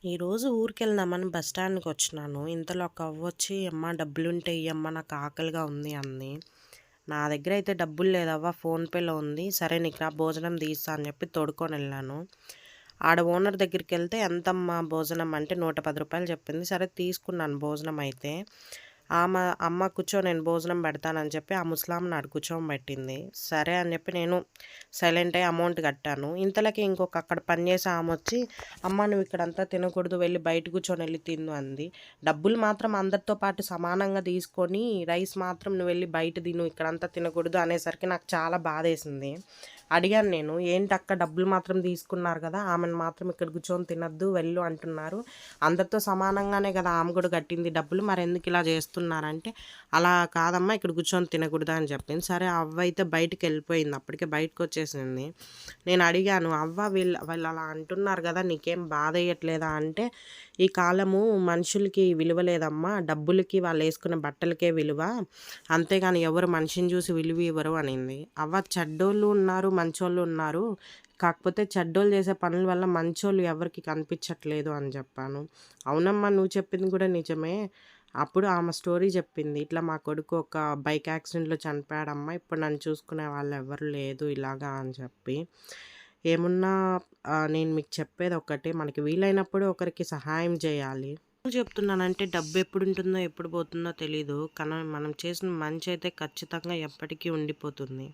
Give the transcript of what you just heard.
ఈరోజు ఊరికెళ్దామని బస్ స్టాండ్‌కి వచ్చినాను. ఇంతలో ఒక అవ్వొచ్చి, "అమ్మ డబ్బులుంటే ఇయ్యమ్మ నాకు ఆకలిగా ఉంది" అంది. నా దగ్గర అయితే డబ్బులు లేదవ్వ ఫోన్‌పేలో ఉంది. సరే నీకు రా భోజనం తీస్తా అని చెప్పి తోడుకొనెళ్ళాను. ఆడ ఓనర్ దగ్గరికెళ్తే ఎంతమ్మా భోజనం అంటే రూ. 110 చెప్పింది. సరే తీసుకున్నాను భోజనం అయితే. అమ్మ కూర్చో నేను భోజనం పెడతానని చెప్పి ఆ ముసలామెను ఆడ కూర్చోబెట్టింది. సరే అని చెప్పి నేను సైలెంట్ అయ్యి అమౌంట్ కట్టాను. ఇంతలోకి ఇంకొక అక్కడ పనిచేసే ఆమొచ్చి, "అమ్మ నువ్వు ఇక్కడంతా తినకూడదు వెళ్లి బయట కూర్చొని ఎళ్లి తిను" అంది. డబ్బులు మాత్రం అందరితో పాటు సమానంగా తీసుకొని రైస్ మాత్రం "నువ్వు వెళ్లి బయట తిను ఇక్కడంతా తినకూడదు" అనేసరికి నాకు చాలా బాధేసింది. అడిగాను నేను, "ఏంటక్క డబ్బులు మాత్రం తీసుకున్నారు కదా! ఆమెను మాత్రం ఇక్కడ కూర్చొని తినొద్దు వెళ్ళు అంటున్నారు. అందరితో సమానంగానే కదా ఆమె కూడా కట్టింది డబ్బులు. మరెందుకు ఇలా చేస్తున్నారంటే" "అలా కాదమ్మా ఇక్కడ కూర్చొని తినకూడదు" అని చెప్పింది. సరే అవ్వయితే బయటికెళ్ళిపోయింది. అప్పటికే బయటకొచ్చేసింది. నేను అడిగాను, "అవ్వ వాళ్ళు అలా అంటున్నారు కదా! నీకేం బాధెయ్యట్లేదా?" అంటే, "ఈ కాలము మనుషులకి విలువ లేదమ్మా. డబ్బులకి వాళ్ళేసుకునే బట్టలకే విలువ. అంతేగాని ఎవరు మనిషిని చూసి విలువ ఇవ్వరు" అనింది. "అవ్వ చెడ్డోళ్ళు ఉన్నారు, మంచోళ్ళు ఉన్నారు. కాకపోతే చెడ్డోళ్ళు చేసే పనుల వల్ల మంచోళ్ళు ఎవరికీ కనిపించట్లేదు" అని చెప్పాను. "అవునమ్మా నువ్వు చెప్పింది కూడా నిజమే." అప్పుడు ఆమె స్టోరీ చెప్పింది. "ఇట్లా మా కొడుకు ఒక బైక్ యాక్సిడెంట్‌లో చనిపోయాడమ్మా. ఇప్పుడు నన్ను చూసుకునే వాళ్ళు ఎవ్వరు లేదు ఇలాగా" అని చెప్పి. ఏమున్నా నేను మీకు చెప్పేదొక్కటే, మనకి వీలైనప్పుడు ఒకరికి సహాయం చేయాలి. ఎందుకు చెప్తున్నానంటే డబ్బెప్పుడుంటుందో, ఎప్పుడు పోతుందో తెలీదు. కానీ మనం చేసిన మంచయితే ఖచ్చితంగా ఎప్పటికీ ఉండిపోతుంది.